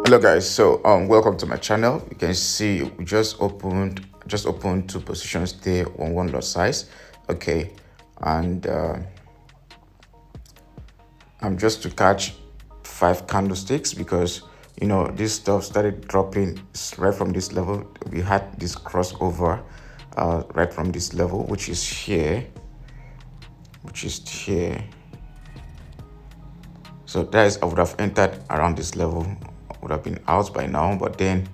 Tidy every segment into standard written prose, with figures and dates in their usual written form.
Hello guys, so welcome to my channel. You can see we just opened two positions there on one lot size. Okay, and I'm just to catch 5 candlesticks because this stuff started dropping right from this level. We had this crossover right from this level, which is here. So that is, I would have entered around this level, would have been out by now. But then,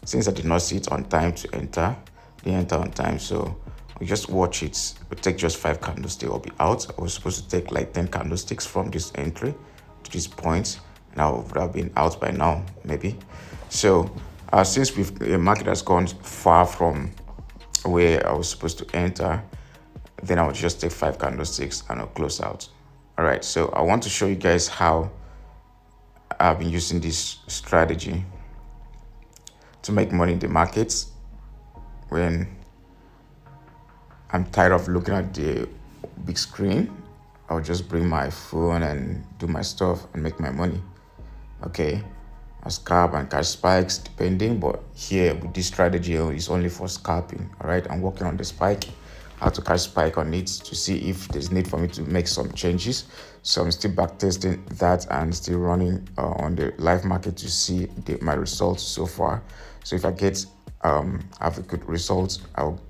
since I did not see it on time to enter, didn't enter on time. So we just watch it. We'll take just 5 candlesticks. I'll be out. I was supposed to take like 10 candlesticks from this entry to this point, and I would have been out by now, maybe. So since the market has gone far from where I was supposed to enter, then I'll just take 5 candlesticks and I'll close out. All right, so I want to show you guys how I've been using this strategy to make money in the markets when I'm tired of looking at the big screen. I'll just bring my phone and do my stuff and make my money. Okay, I scalp and catch spikes depending, but here with this strategy it's only for scalping. All right, I'm working on the spike, how to catch spike on it to see if there's need for me to make some changes. So I'm still back testing that and still running on the live market to see my results so far. So if I get have a good result, I'll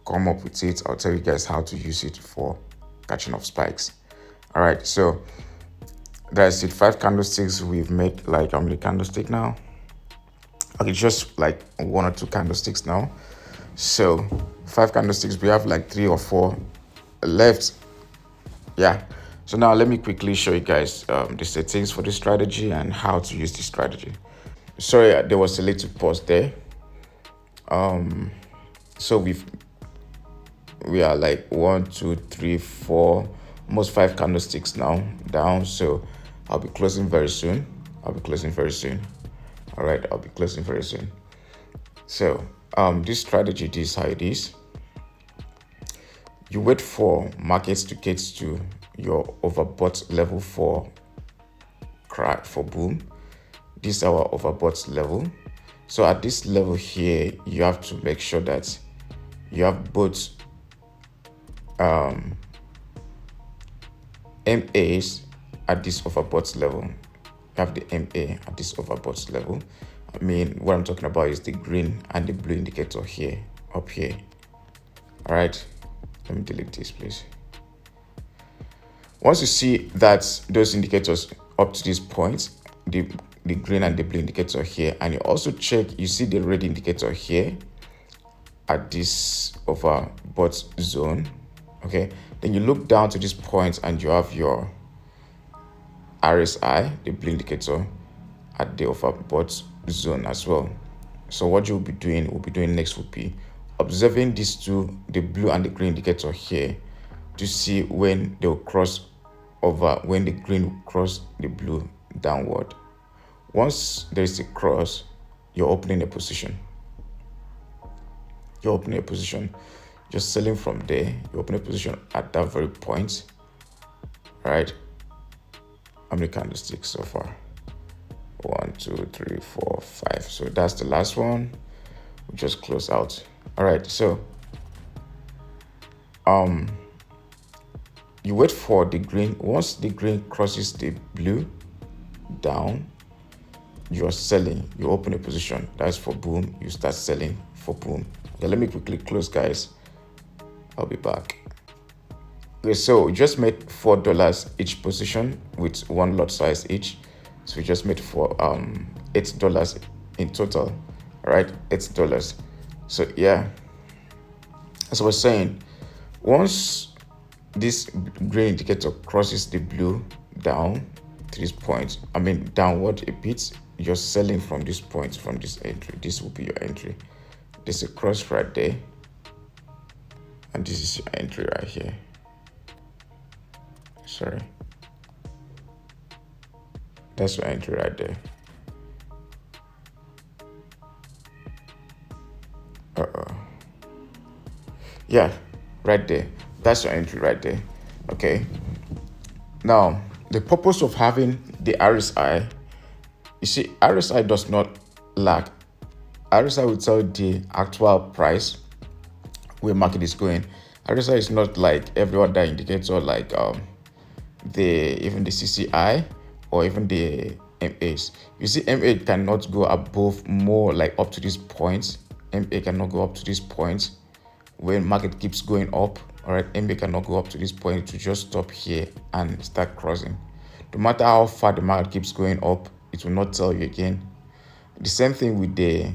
come up with it. I'll tell you guys how to use it for catching of spikes. All right, so that's it. 5 candlesticks. We've made like how many candlesticks now? Okay, just like 1 or 2 candlesticks now. So 5 candlesticks, we have like 3 or 4 left. Yeah, so now let me quickly show you guys the settings for this strategy and how to use this strategy. Sorry, there was a little pause there. So we are like 1, 2, 3, 4, almost 5 candlesticks now down. So I'll be closing very soon. All right, I'll be closing very soon. So this strategy, this is how it is. You wait for markets to get to your overbought level for boom. This is our overbought level. So at this level here, you have to make sure that you have both MAs at this overbought level. You have the MA at this overbought level. I mean, what I'm talking about is the green and the blue indicator here, up here. All right, let me delete this, please. Once you see that those indicators up to this point, the green and the blue indicator here, and you also check, you see the red indicator here at this overbought zone. Okay, then you look down to this point and you have your RSI, the blue indicator, at the overbought zone as well. So what you'll be doing next will be observing these two, the blue and the green indicator here, to see when they'll cross over, when the green will cross the blue downward. Once there is a cross, you're opening a position. Just selling from there. You open a position at that very point. All right, how many candlesticks so far? 1, 2, 3, 4, 5. So that's the last one. We just close out. All right, so you wait for the green. Once the green crosses the blue down, you're selling. You open a position. That's for boom. You start selling for boom. Okay, let me quickly close, guys. I'll be back. Okay, so we just made $4 each position with 1 lot size each. So we just made for $8 in total. All right, $8. So yeah, as I was saying, once this green indicator crosses the blue down to this point, I mean downward a bit, you're selling from this point, from this entry. This will be your entry. There's a cross right there, and this is your entry right here. Sorry, that's your entry right there. Yeah, right there. That's your entry right there. Okay, now the purpose of having the RSI You see, RSI does not lag. RSI will tell you the actual price where market is going. RSI is not like every other indicator, like even the CCI or even the MAs. You see, MA cannot go above more, like up to this point. MA cannot go up to this point when market keeps going up. All right, MA cannot go up to this point to just stop here and start crossing. No matter how far the market keeps going up, it will not tell you again. The same thing with the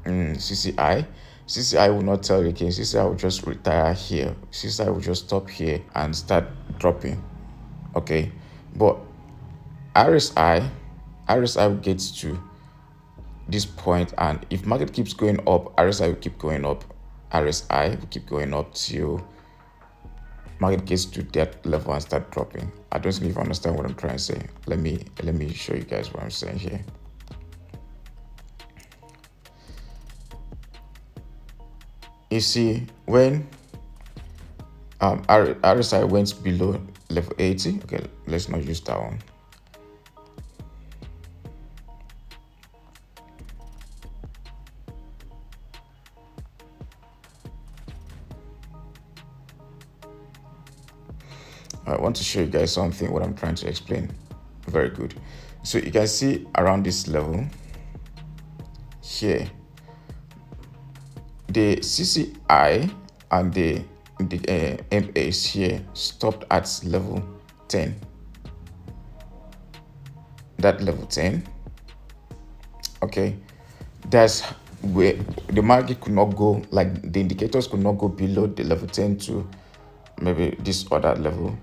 CCI. CCI will not tell you again. CCI will just retire here. CCI will just stop here and start dropping. Okay, but RSI gets to this point, and if market keeps going up, RSI will keep going up. RSI will keep going up till market gets to that level and start dropping. I don't think you understand what I'm trying to say. Let me show you guys what I'm saying here. You see, when RSI went below level 80, okay, let's not use that one. I want to show you guys something, what I'm trying to explain. Very good. So you can see around this level here, the CCI and the MAs here stopped at level 10. That level 10. Okay, that's where the market could not go, like the indicators could not go below the level 10 to maybe this other level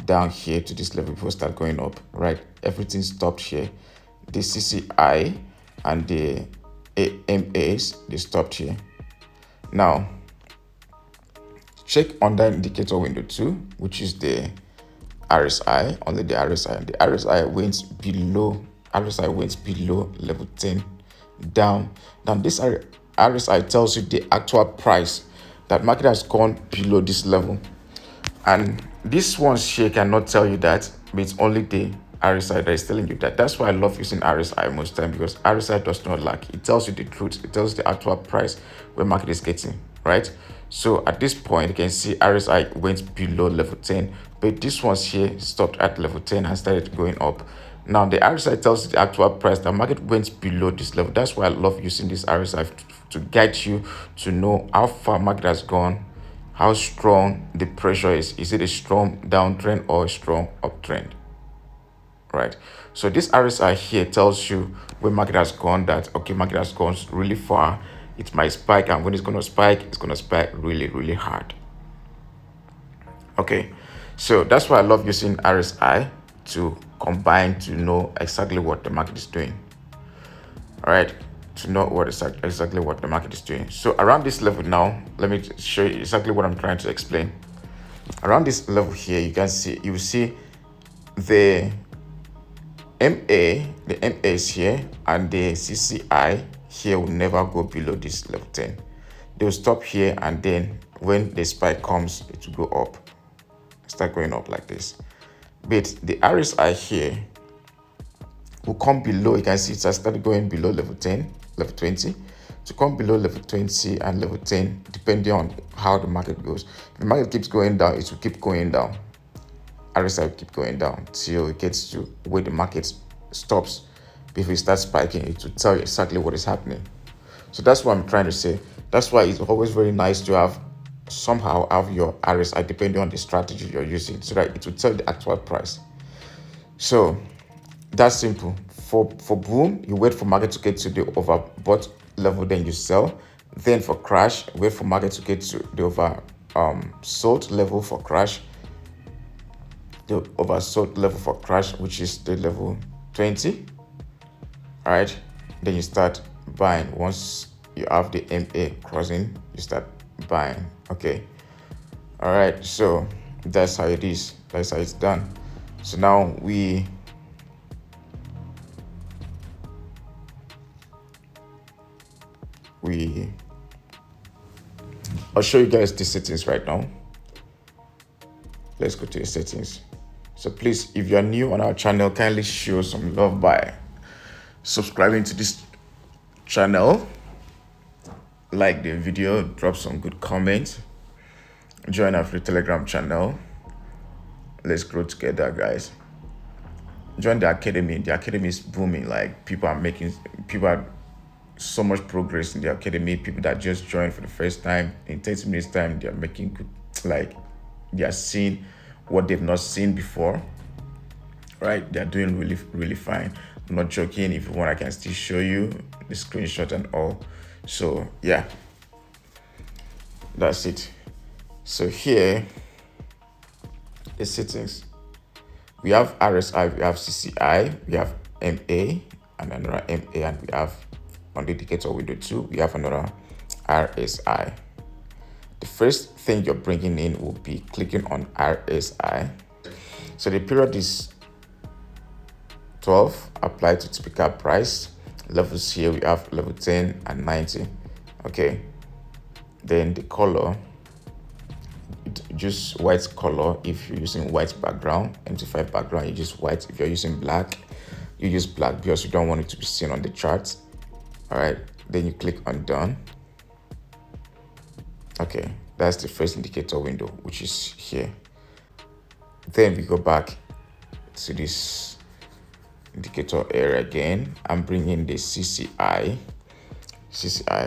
down here to this level before start going up, right? Everything stopped here. The CCI and the MAs, they stopped here. Now check on that indicator window 2, which is the RSI, only the RSI. The RSI went below level 10 down. Now this RSI tells you the actual price that market has gone below this level. And this one here cannot tell you that, but it's only the RSI that is telling you that. That's why I love using RSI most time, because RSI does not lag. It tells you the truth. It tells you the actual price where market is getting, right? So at this point, you can see RSI went below level 10, but this one here stopped at level 10 and started going up. Now the RSI tells you the actual price. The market went below this level. That's why I love using this RSI to guide you to know how far market has gone, how strong the pressure is. Is it a strong downtrend or a strong uptrend? Right. So this RSI here tells you where market has gone, that okay, market has gone really far. It might spike, and when it's going to spike, it's going to spike really, really hard. Okay. So that's why I love using RSI to combine to know exactly what the market is doing. All right. To know exactly what the market is doing. So around this level now, let me show you exactly what I'm trying to explain. Around this level here, you will see the the MAs here and the CCI here will never go below this level 10. They'll stop here, and then when the spike comes, it will go up, start going up like this. But the RSI here will come below. You can see it has started going below level 10, level 20, to come below level 20 and level 10, depending on how the market goes. If the market keeps going down, it will keep going down. RSI will keep going down till it gets to where the market stops. Before it starts spiking, it will tell you exactly what is happening. So that's what I'm trying to say. That's why it's always very nice to have your RSI depending on the strategy you're using, so that it will tell you the actual price. So that's simple. For boom, you wait for market to get to the overbought level, then you sell. Then for crash, wait for market to get to the oversold level for crash. The oversold level for crash, which is the level 20. All right. Then you start buying. Once you have the MA crossing, you start buying. Okay. All right. So that's how it is. That's how it's done. So now I'll show you guys the settings right now. Let's go to the settings. So please, if you're new on our channel, kindly show some love by subscribing to this channel, like the video, drop some good comments, join our free Telegram channel. Let's grow together, guys. Join the academy. The academy is booming. Like people are so much progress in the academy. People that just joined for the first time, in 30 minutes time, they are making good, like they are seeing what they've not seen before. Right? They are doing really, really fine. I'm not joking. If you want, I can still show you the screenshot and all. So yeah, that's it. So here, the settings. We have RSI, we have CCI, we have MA, and another MA, and we have on the indicator window 2, we have another RSI. The first thing you're bringing in will be clicking on RSI. So the period is 12, applied to typical price. Levels here, we have level 10 and 90. Okay. Then the color, just white color. If you're using white background, MT5 background, you use white. If you're using black, you use black because you don't want it to be seen on the chart. All right, then you click on done. Okay, that's the first indicator window, which is here. Then we go back to this indicator area again. I'm bringing the CCI,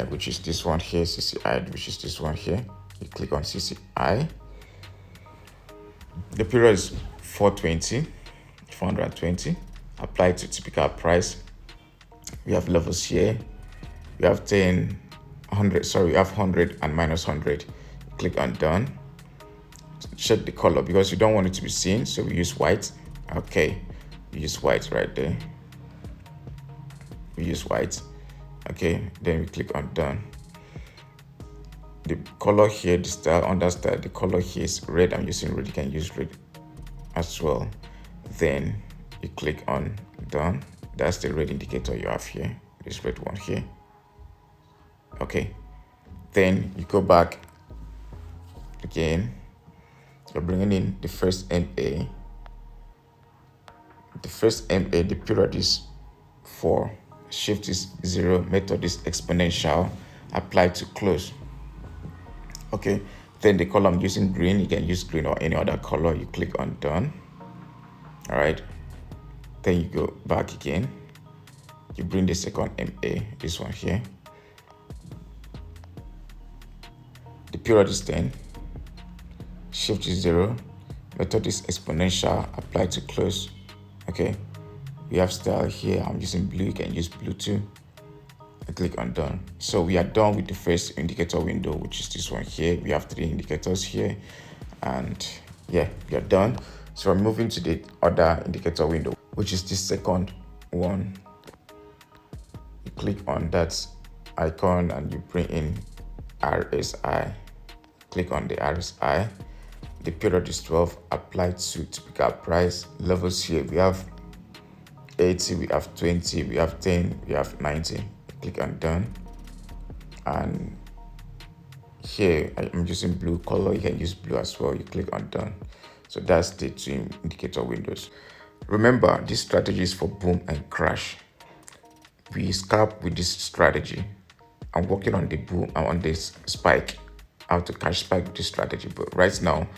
which is this one here, CCI, which is this one here. You click on CCI. The period is 420, applied to typical price. We have levels here. We have 10, 100, we have 100 and minus 100. Click on done. Check the color because you don't want it to be seen, so we use white. Okay, we use white right there. We use white. Okay, then we click on done. The color here, the style, understyle, the color here is red. I'm using red. You can use red as well. Then you click on done. That's the red indicator you have here, this red one here. Okay, then you go back again. You're bringing in the first MA. The first MA, the period is 4, shift is 0, method is exponential, apply to close. Okay, then the color I'm using green. You can use green or any other color. You click on done. All right, then you go back again. You bring the second MA, this one here. The period is 10, shift is 0, method is exponential, apply to close. Okay, we have style here. I'm using blue. You can use blue too. I click on done. So we are done with the first indicator window, which is this one here. We have 3 indicators here, and yeah, we are done. So I'm moving to the other indicator window, which is this second one. You click on that icon and you bring in RSI. Click on the RSI. The period is 12, applied to typical price. Levels here, we have 80, we have 20, we have 10, we have 90. Click on done. And here I'm using blue color. You can use blue as well. You click on done. So that's the 2 indicator windows. Remember, this strategy is for boom and crash. We scalp with this strategy. I'm working on the boom and on this spike, how to catch spike with this strategy. But right now,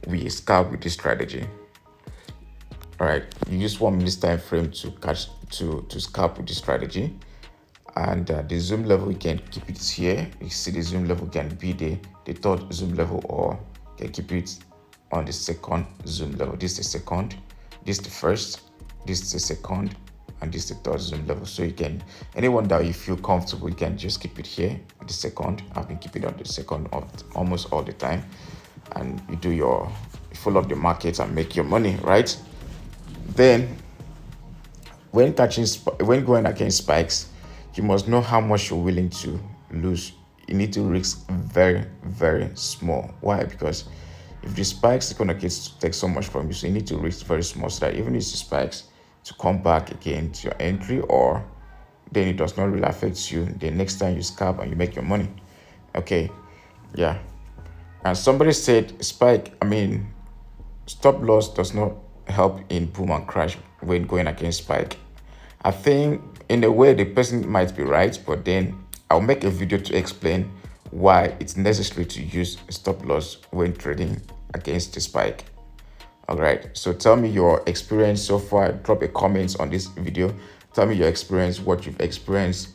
we scalp with this strategy. All right, you use 1 minute time frame to scalp with this strategy. And the zoom level, you can keep it here. You see the zoom level can be the third zoom level, or you can keep it on the second zoom level. This is the second, this is the first, this is the second, and this is the third zoom level. So you can, anyone that you feel comfortable, you can just keep it here with the second. I've been keeping it on the second almost all the time. And you follow up the market and make your money, right? Then when going against spikes, you must know how much you're willing to lose. You need to risk very, very small. Why? Because if the spikes are going to take so much from you, so you need to risk very small, so that even if the spikes to come back again to your entry, or then it does not really affect you the next time you scalp and you make your money. Okay, yeah. And somebody said stop loss does not help in boom and crash when going against spike. I think in a way, the person might be right, but then I'll make a video to explain why it's necessary to use stop loss when trading against the spike. All right, so tell me your experience so far. Drop a comment on this video. Tell me your experience, what you've experienced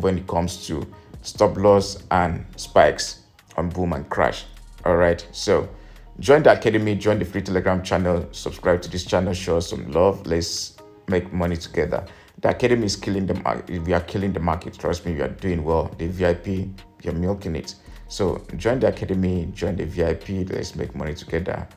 when it comes to stop loss and spikes on boom and crash. All right, so join the academy, join the free Telegram channel, subscribe to this channel, show us some love. Let's make money together. The academy is killing the market. We are killing the market. Trust me, we are doing well. The VIP, you're milking it. So join the academy, join the VIP. Let's make money together.